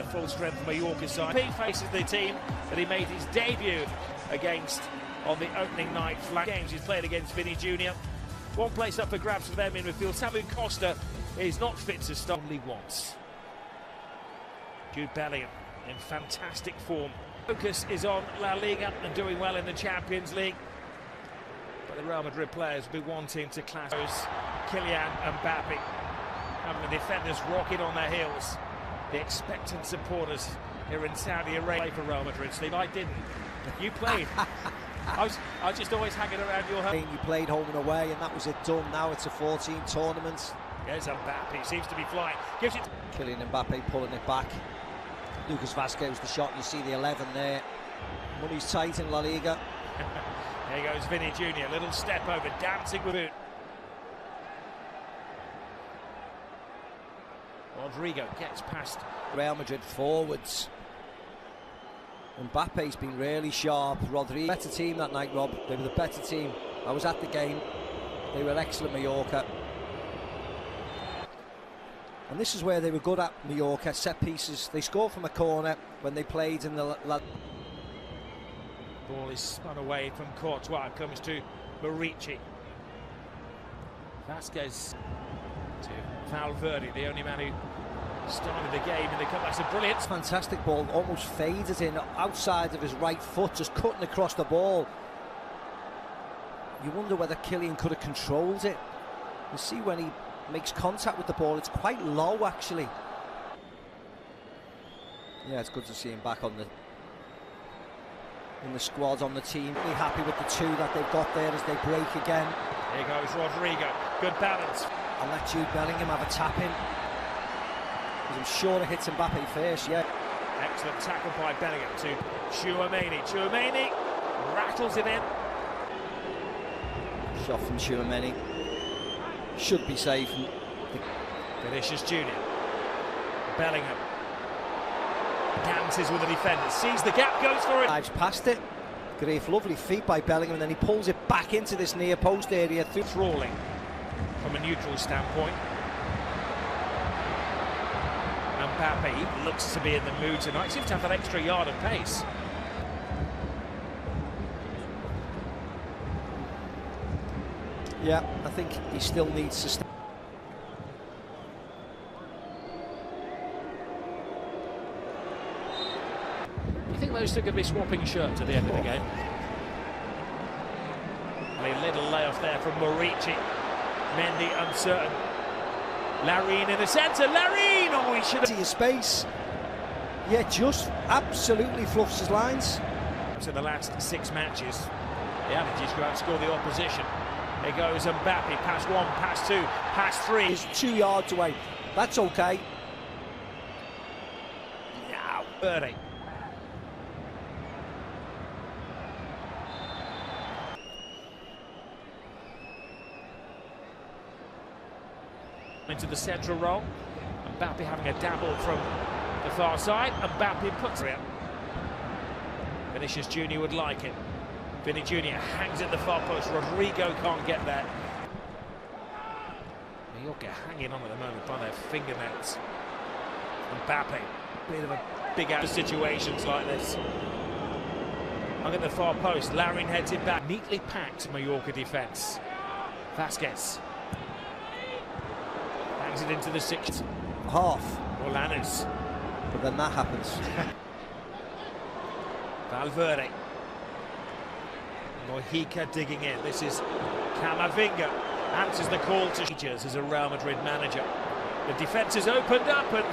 full strength Mallorca side. He faces the team that he made his debut against on the opening night flag games. He's played against Vinny Jr. One place up for grabs for them in midfield. Samu Costa is not fit to start only once. Jude Bellingham in fantastic form. Focus is on La Liga and doing well in the Champions League. But the Real Madrid players will be wanting to clash Kylian Mbappe. Having the defenders rocking on their heels. The expectant supporters here in Saudi Arabia for Real Madrid. Steve, I didn't. You played. I was just always hanging around your home. You played home and away, and that was it done. Now it's a 14 tournament. There's Mbappe, seems to be flying. Gives it. Kylian Mbappe pulling it back. Lucas Vazquez the shot. You see the 11 there. Money's tight in La Liga. There goes Vinny Jr. Little step over, dancing with it. Rodrigo gets past Real Madrid forwards. Mbappe's been really sharp. Rodrigo, better team that night, Rob. They were the better team. I was at the game. They were excellent, Mallorca. And this is where they were good at, Mallorca. Set pieces. They scored from a corner when they played in the... Ball is spun away from Courtois. Comes to Murici. Vazquez to Valverde, the only man who started the game in the cup. That's a brilliant, fantastic ball, almost faded in outside of his right foot, just cutting across the ball. You wonder whether Kylian could have controlled it. You see when he makes contact with the ball, it's quite low actually. Yeah, it's good to see him back on in the squad, on the team. Really happy with the two that they've got there as they break again. Here goes Rodrigo, good balance. I'll let Jude Bellingham have a tap in. I'm sure it hits Mbappe first, yeah. Excellent tackle by Bellingham to Tchouaméni. Tchouaméni rattles it in. Shot from Tchouaméni. Should be safe. Vinicius Jr. Bellingham dances with the defender, sees the gap, goes for it. Dives past it. Great, lovely feet by Bellingham, and then he pulls it back into this near post area. Thralling from a neutral standpoint. Mbappe looks to be in the mood tonight. Seems to have that extra yard of pace. Yeah, I think he still needs to stay. Do you think those two are going to be swapping shirts at the end of the game? A little layoff there from Murici. Mendy uncertain. Larin in the centre. Larin! Oh, he should have... See his space. Yeah, just absolutely fluffs his lines. In the last 6 matches, the average is to outscore the opposition. Here goes Mbappe, pass 1, pass 2, pass 3. He's 2 yards away. That's okay. Now, Birdie. Into the central role. Mbappe having a dabble from the far side. Mbappe puts it. Vinicius Jr. would like it. Vinny Jr. hangs at the far post. Rodrigo can't get there. Mallorca hanging on at the moment by their fingernails. Mbappe, bit of a big out of situations like this. Hung at the far post. Larin heads it back. Neatly packed Mallorca defence. Vazquez. Hangs it into the 6th. Half. Olanes. But then that happens. Valverde. Mojica digging in. This is Camavinga. Answers the call to Ages as a Real Madrid manager. The defence is opened up and,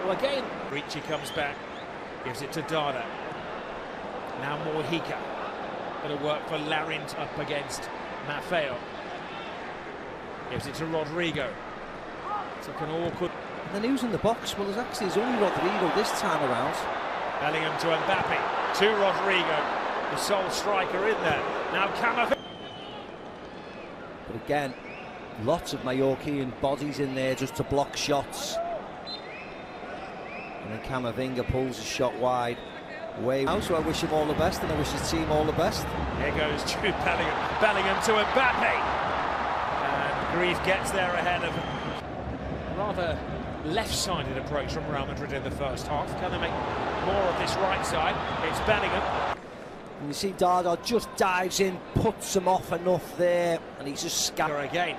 well, again, Ricci comes back. Gives it to Dada. Now Mojica. Going to work for Larin up against Maffeo. Gives it to Rodrigo. Took an awkward... And then who's in the box? Well, there's only Rodrigo this time around. Bellingham to Mbappe. To Rodrigo. The sole striker in there. Now Camavinga. But again, lots of Mallorquin bodies in there just to block shots. And then Camavinga pulls his shot wide. Away now, so I wish him all the best, and I wish his team all the best. Here goes Jude Bellingham. Bellingham to Mbappe. And Grief gets there ahead of him. Rather left-sided approach from Real Madrid in the first half. Can they make more of this right side? It's Bellingham. And you see Dada just dives in, puts him off enough there, and he's just Scammer again.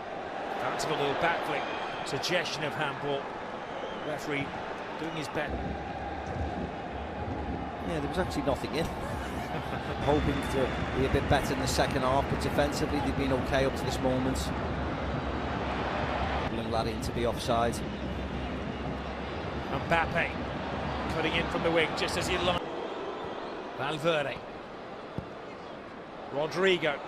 That's a little back flick. Suggestion of handball. Referee doing his best. Yeah, there was actually nothing in. Hoping to be a bit better in the second half, but defensively they've been okay up to this moment. Pulling that in to be offside. Mbappe cutting in from the wing just as he liked. Valverde. Rodrigo.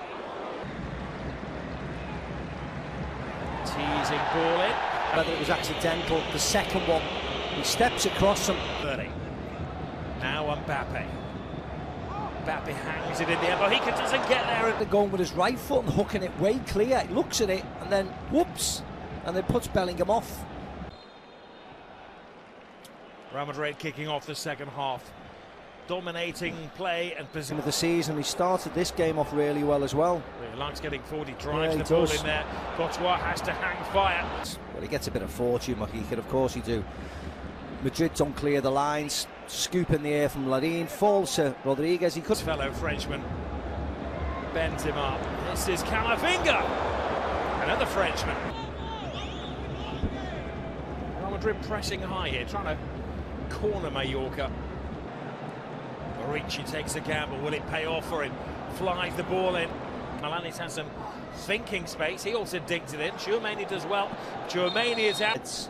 Teasing ball in. Whether it was accidental, the second one, he steps across him. Now Mbappe. Mbappe hangs it in the air, but he doesn't get there. They're going with his right foot and hooking it way clear. He looks at it and then whoops, and then puts Bellingham off. Real Madrid kicking off the second half. Dominating play and position of the season. He started this game off really well as well. He likes getting forward, he drives the ball in there. Courtois has to hang fire. Well, he gets a bit of fortune, Mojica, of course he do. Madrid don't clear the lines. Scoop in the air from Larin, falls to Rodriguez. He could. Fellow Frenchman bends him up. This is Camavinga, another Frenchman. Real Madrid pressing high here, trying to corner Mallorca. Ricci takes a gamble. Will it pay off for him? Flies the ball in. Alanis has some thinking space. He also digs it in. Tchouameni does well. Tchouameni is out. Just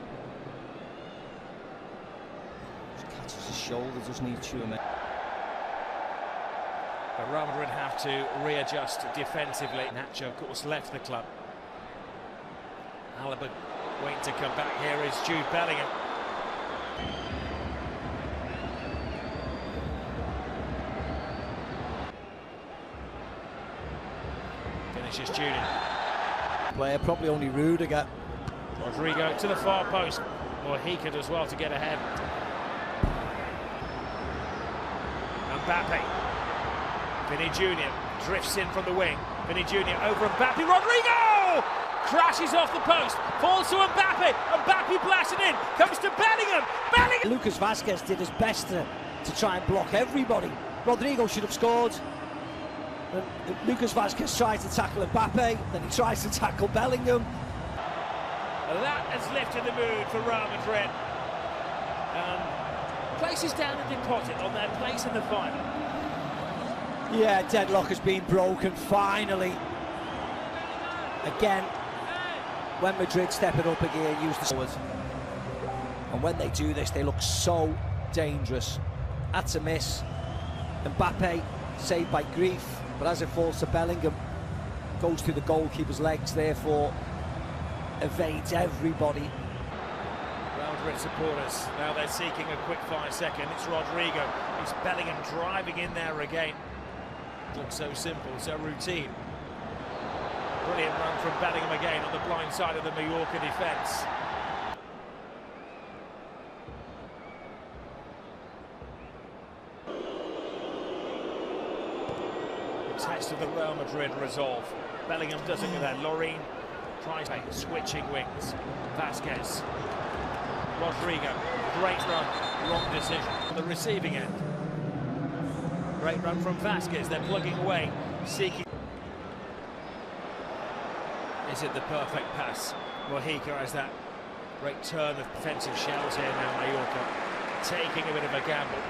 catches his shoulder, doesn't he, Tchouameni? But Real Madrid have to readjust defensively. Nacho, of course, left the club. Alaba waiting to come back. Here is Jude Bellingham. Finishes Julian. Player, probably only Rudiger. Rodrigo to the far post. Mojica does well to get ahead. Mbappe. Vinny Jr. drifts in from the wing. Vinny Jr. over Mbappe. Rodrigo! Crashes off the post. Falls to Mbappe. Mbappe blasting in. Comes to Bellingham. Bellingham! Lucas Vázquez did his best to try and block everybody. Rodrigo should have scored. Lucas Vázquez tries to tackle Mbappe, then he tries to tackle Bellingham. That has lifted the mood for Real Madrid. Places down a deposit on their place in the final. Yeah, deadlock has been broken finally. Again, when Madrid step it up a gear, use the forward. And when they do this, they look so dangerous. That's a miss. Mbappe saved by Grief. But as it falls to Bellingham, goes through the goalkeeper's legs, therefore evades everybody. Real Madrid supporters, now they're seeking a quick 5 second. It's Rodrigo. It's Bellingham driving in there again. It looks so simple, so routine. Brilliant run from Bellingham again on the blind side of the Mallorca defence. Test of the Real Madrid resolve. Bellingham doesn't get that. Larin tries switching wings. Vázquez. Rodrigo. Great run. Wrong decision on the receiving end. Great run from Vázquez. They're plugging away. Seeking. Is it the perfect pass? Mojica has that great turn of defensive shells here now. Mallorca taking a bit of a gamble.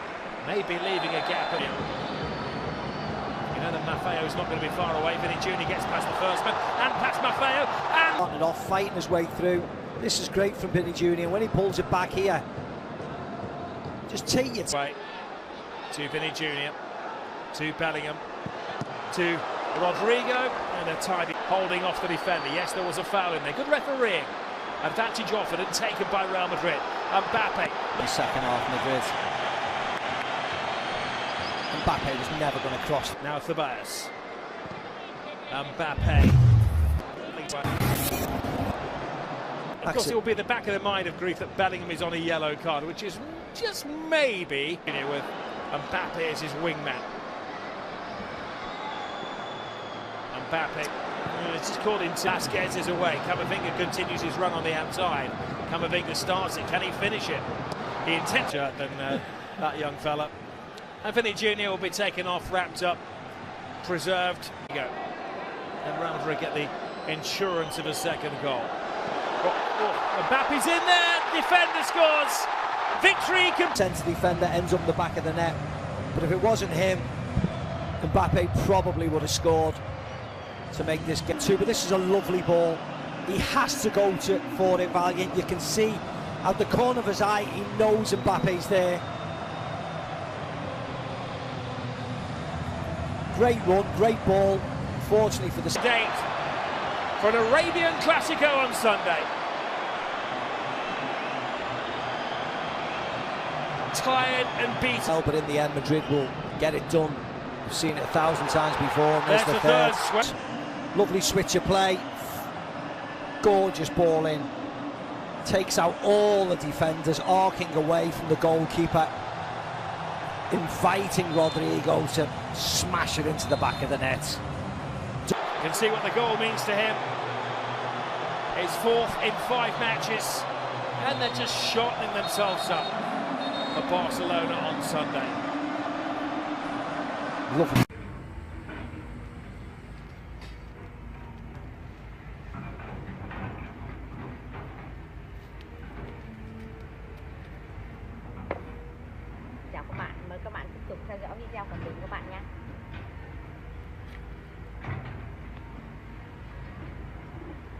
Maybe leaving a gap in it. You know that Maffeo's not going to be far away. Vinny Jr. gets past the first man and past Maffeo and... Starting off, fighting his way through. This is great from Vinny Jr. When he pulls it back here, just take it. Right, to Vinny Jr. To Bellingham. To Rodrigo. And a tidy holding off the defender. Yes, there was a foul in there. Good refereeing. Advantage offered and taken by Real Madrid. Mbappe. The second half, Madrid. Mbappe was never going to cross. Now Ceballos. Mbappe. Of course, it will be at the back of the mind of Grief that Bellingham is on a yellow card, which is just maybe with Mbappe as his wingman. Mbappe It's just caught into Vasquez is away. Camavinga continues his run on the outside. Camavinga starts it. Can he finish it? He intends to than that young fella. Anthony Junior will be taken off, wrapped up, preserved. There you go. And Real Madrid get the insurance of a second goal. Mbappe's in there. Defender scores. Victory. Centre defender ends up in the back of the net. But if it wasn't him, Mbappe probably would have scored to make this get two. But this is a lovely ball. He has to go for it, Valiant. You can see at the corner of his eye, he knows Mbappe's there. Great run, great ball. Fortunately for the date for an Arabian Classico on Sunday. Tired and beaten. But in the end, Madrid will get it done. We've seen it 1,000 times before. And there's the third. Lovely switch of play. Gorgeous ball in. Takes out all the defenders, arcing away from the goalkeeper. Inviting Rodrigo to smash it into the back of the net. You can see what the goal means to him. His fourth in 5 matches. And they're just shortening themselves up for Barcelona on Sunday. Lovely.